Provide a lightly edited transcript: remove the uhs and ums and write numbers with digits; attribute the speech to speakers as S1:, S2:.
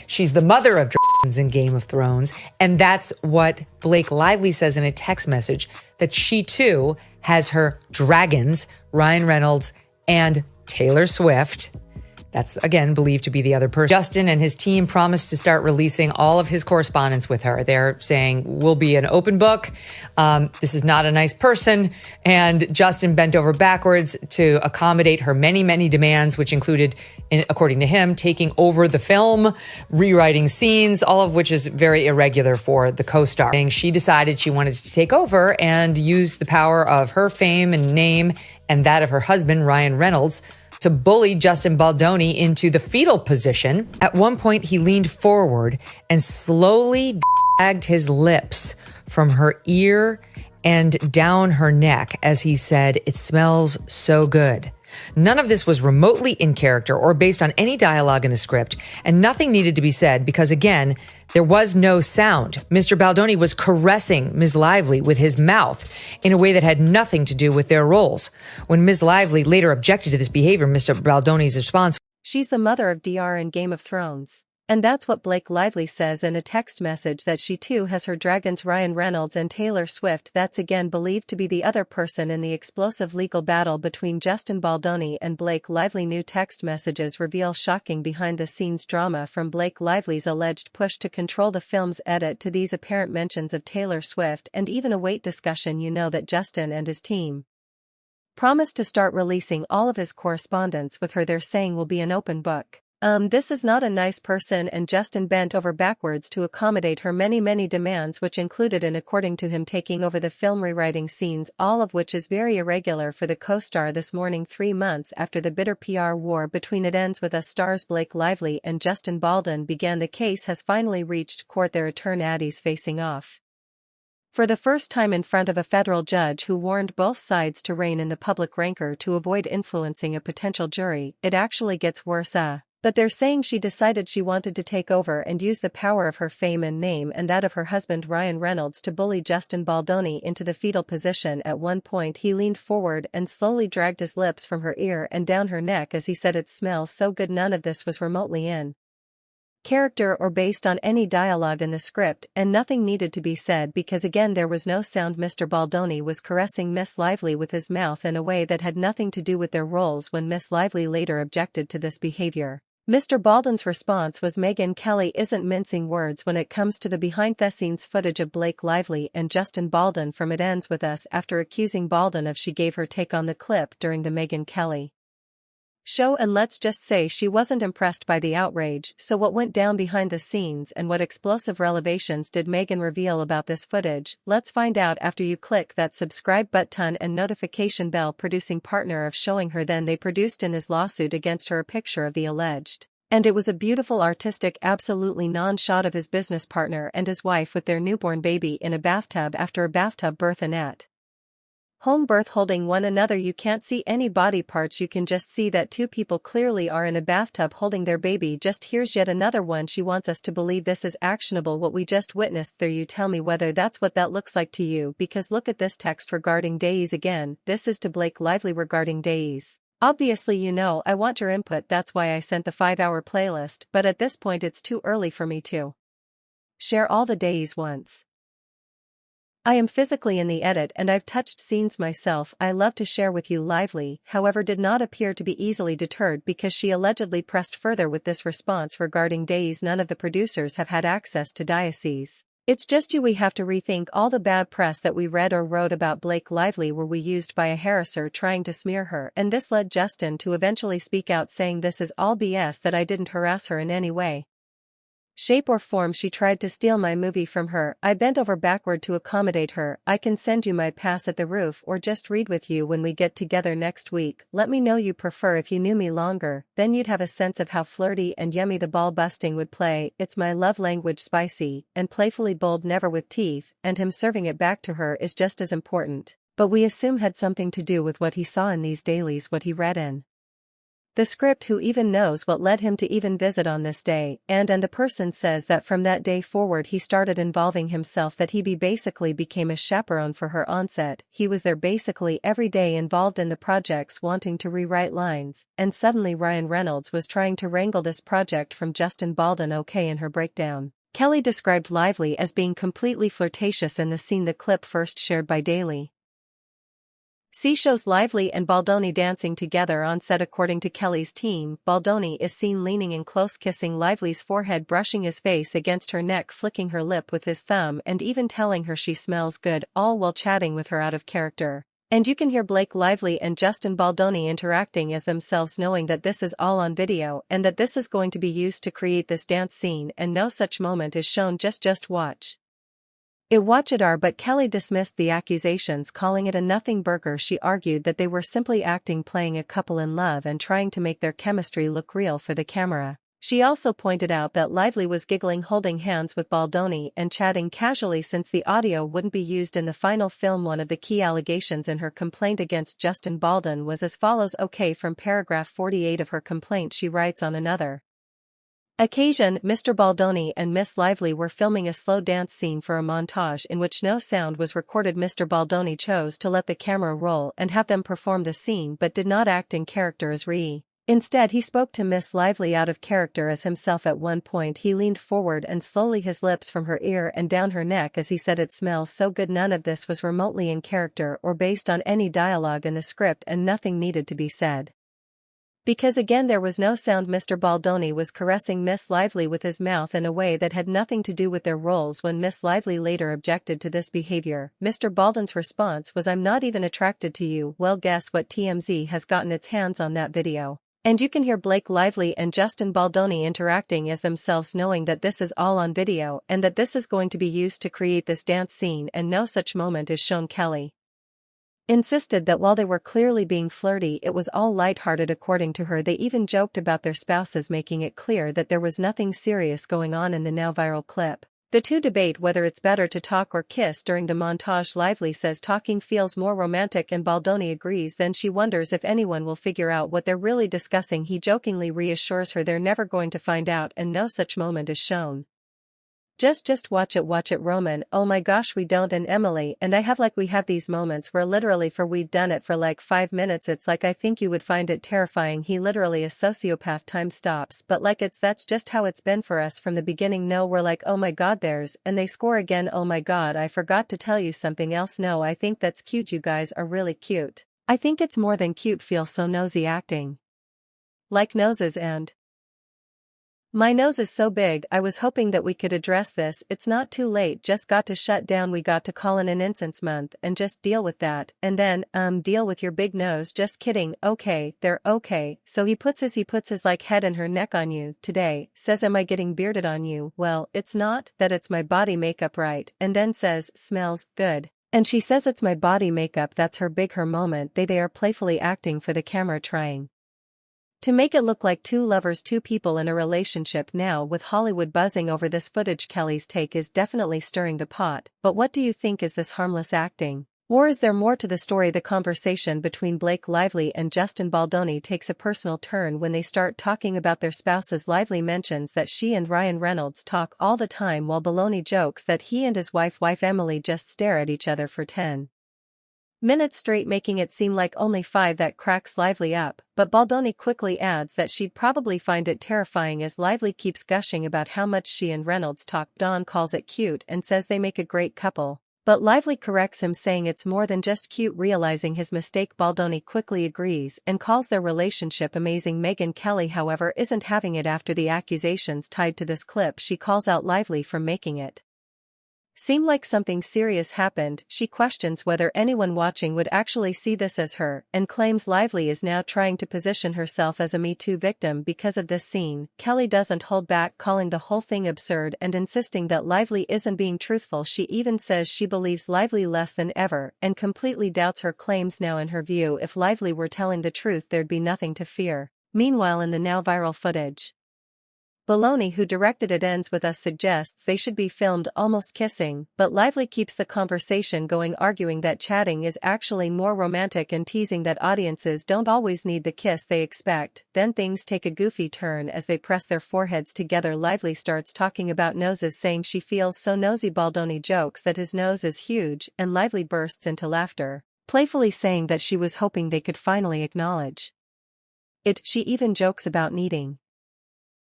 S1: She's the mother of dragons in Game of Thrones. And that's what Blake Lively says in a text message, that she too has her dragons, Ryan Reynolds and Taylor Swift. That's, again, believed to be the other person. Justin and his team promised to start releasing all of his correspondence with her. They're saying, we'll be an open book. This is not a nice person. And Justin bent over backwards to accommodate her many, many demands, which included, according to him, taking over the film, rewriting scenes, all of which is very irregular for the co-star. She decided she wanted to take over and use the power of her fame and name and that of her husband, Ryan Reynolds, to bully Justin Baldoni into the fetal position. At one point, he leaned forward and slowly dragged his lips from her ear and down her neck as he said, "It smells so good." None of this was remotely in character or based on any dialogue in the script, and nothing needed to be said because, again, there was no sound. Mr. Baldoni was caressing Ms. Lively with his mouth in a way that had nothing to do with their roles. When Ms. Lively later objected to this behavior, Mr. Baldoni's response,
S2: "She's the mother of DR in Game of Thrones." And that's what Blake Lively says in a text message, that she too has her dragons, Ryan Reynolds and Taylor Swift. That's again believed to be the other person in the explosive legal battle between Justin Baldoni and Blake Lively. New text messages reveal shocking behind-the-scenes drama from Blake Lively's alleged push to control the film's edit to these apparent mentions of Taylor Swift and even a weight discussion. You know that Justin and his team promised to start releasing all of his correspondence with her. They're saying will be an open book. This is not a nice person, and Justin bent over backwards to accommodate her many, many demands, which included, and according to him, taking over the film, rewriting scenes, all of which is very irregular for the co-star. This morning, 3 months after the bitter PR war between It Ends With Us stars Blake Lively and Justin Baldoni began, the case has finally reached court, their attorneys facing off for the first time in front of a federal judge who warned both sides to rein in the public rancor to avoid influencing a potential jury. It actually gets worse, But they're saying she decided she wanted to take over and use the power of her fame and name and that of her husband Ryan Reynolds to bully Justin Baldoni into the fetal position. At one point he leaned forward and slowly dragged his lips from her ear and down her neck as he said, "It smells so good." None of this was remotely in character or based on any dialogue in the script, and nothing needed to be said because, again, there was no sound. Mr. Baldoni was caressing Miss Lively with his mouth in a way that had nothing to do with their roles. When Miss Lively later objected to this behavior, Mr. Baldwin's response was, "Megyn Kelly isn't mincing words when it comes to the behind-the-scenes footage of Blake Lively and Justin Baldoni from It Ends With Us," after accusing Baldoni of she gave her take on the clip during the Megyn Kelly show. And let's just say she wasn't impressed by the outrage. So what went down behind the scenes and what explosive revelations did Megyn reveal about this footage? Let's find out after you click that subscribe button and notification bell. Producing partner of showing her, then they produced in his lawsuit against her a picture of the alleged, and it was a beautiful, artistic, absolutely non-shot of his business partner and his wife with their newborn baby in a bathtub after a bathtub birth and at home birth, holding one another. You can't see any body parts, you can just see that two people clearly are in a bathtub holding their baby. Just here's yet another one. She wants us to believe this is actionable, what we just witnessed there. You tell me whether that's what that looks like to you, because look at this text regarding days. Again, this is to Blake Lively regarding days. "Obviously, you know, I want your input, that's why I sent the 5-hour playlist, but at this point it's too early for me to share all the days once I am physically in the edit and I've touched scenes myself. I love to share with you." Lively, however, did not appear to be easily deterred because she allegedly pressed further with this response regarding days. "None of the producers have had access to diocese. It's just you. We have to rethink all the bad press that we read or wrote about Blake Lively were we used by a harasser trying to smear her." And this led Justin to eventually speak out, saying, "This is all BS, that I didn't harass her in any way, shape or form. She tried to steal my movie from her. I bent over backward to accommodate her. I can send you my pass at the roof or just read with you when we get together next week. Let me know you prefer. If you knew me longer, then you'd have a sense of how flirty and yummy the ball busting would play. It's my love language, spicy and playfully bold, never with teeth, and him serving it back to her is just as important. But we assume had something to do with what he saw in these dailies, what he read in The script who even knows what led him to even visit on this day, and the person says that from that day forward he started involving himself, that he basically became a chaperone for her onset. He was there basically every day, involved in the projects, wanting to rewrite lines, and suddenly Ryan Reynolds was trying to wrangle this project from Justin Baldwin. Okay, in her breakdown, Kelly described Lively as being completely flirtatious in the scene. The clip first shared by Daily C shows Lively and Baldoni dancing together on set. According to Kelly's team, Baldoni is seen leaning in close, kissing Lively's forehead, brushing his face against her neck, flicking her lip with his thumb, and even telling her she smells good, all while chatting with her out of character. And you can hear Blake Lively and Justin Baldoni interacting as themselves, knowing that this is all on video and that this is going to be used to create this dance scene, and no such moment is shown. Just watch it are. But Kelly dismissed the accusations, calling it a nothing burger. She argued that they were simply acting, playing a couple in love and trying to make their chemistry look real for the camera. She also pointed out that Lively was giggling, holding hands with Baldoni, and chatting casually since the audio wouldn't be used in the final film. One of the key allegations in her complaint against Justin Baldwin was as follows. Okay, from paragraph 48 of her complaint, she writes, on another occasion, Mr. Baldoni and Miss Lively were filming a slow dance scene for a montage in which no sound was recorded. Mr. Baldoni chose to let the camera roll and have them perform the scene, but did not act in character as Ree. Instead, he spoke to Miss Lively out of character as himself. At one point he leaned forward and slowly his lips from her ear and down her neck as he said, "It smells so good." None of this was remotely in character or based on any dialogue in the script, and nothing needed to be said. Because again there was no sound. Mr. Baldoni was caressing Miss Lively with his mouth in a way that had nothing to do with their roles. When Miss Lively later objected to this behavior, Mr. Baldwin's response was, "I'm not even attracted to you." Well, guess what? TMZ has gotten its hands on that video. And you can hear Blake Lively and Justin Baldoni interacting as themselves, knowing that this is all on video and that this is going to be used to create this dance scene, and no such moment is shown. Kelly insisted that while they were clearly being flirty, it was all lighthearted. According to her, they even joked about their spouses, making it clear that there was nothing serious going on in the now viral clip. The two debate whether it's better to talk or kiss during the montage. Lively says talking feels more romantic and Baldoni agrees. Then she wonders if anyone will figure out what they're really discussing. He jokingly reassures her they're never going to find out, and no such moment is shown. Just watch it. Roman, oh my gosh, we don't. And Emily and I we have these moments where literally we'd done it for like 5 minutes. It's like, I think you would find it terrifying. He literally a sociopath. Time stops. But that's just how it's been for us from the beginning. No, we're like, oh my god, and they score again. Oh my god, I forgot to tell you something else. No, I think that's cute. You guys are really cute. I think it's more than cute. Feel so nosy, acting like noses, and my nose is so big. I was hoping that we could address this. It's not too late, just got to shut down. We got to call in an incense month and just deal with that, and then deal with your big nose. Just kidding. Okay, they're okay. So he puts his head and her neck on you today, says, am I getting bearded on you? Well, it's not that, it's my body makeup, right? And then says, smells good. And she says it's my body makeup. That's her moment. They are playfully acting for the camera, trying to make it look like two lovers, two people in a relationship. Now, with Hollywood buzzing over this footage, Kelly's take is definitely stirring the pot. But what do you think? Is this harmless acting, or is there more to the story? The conversation between Blake Lively and Justin Baldoni takes a personal turn when they start talking about their spouses. Lively mentions that she and Ryan Reynolds talk all the time, while Baldoni jokes that he and his wife Emily just stare at each other for 10 minutes straight, making it seem like only 5. That cracks Lively up, but Baldoni quickly adds that she'd probably find it terrifying as Lively keeps gushing about how much she and Reynolds talk. Dawn calls it cute and says they make a great couple, but Lively corrects him, saying it's more than just cute. Realizing his mistake, Baldoni quickly agrees and calls their relationship amazing. Megyn Kelly, however, isn't having it after the accusations tied to this clip. She calls out Lively for making it seem like something serious happened. She questions whether anyone watching would actually see this as her, and claims Lively is now trying to position herself as a Me Too victim because of this scene. Kelly doesn't hold back, calling the whole thing absurd and insisting that Lively isn't being truthful. She even says she believes Lively less than ever and completely doubts her claims. Now, in her view, if Lively were telling the truth, there'd be nothing to fear. Meanwhile, in the now viral footage, Baloney, who directed it, ends with us suggests they should be filmed almost kissing, but Lively keeps the conversation going, arguing that chatting is actually more romantic and teasing that audiences don't always need the kiss they expect. Then things take a goofy turn as they press their foreheads together. Lively starts talking about noses, saying she feels so nosy. Baloney jokes that his nose is huge, and Lively bursts into laughter, playfully saying that she was hoping they could finally acknowledge it. She even jokes about needing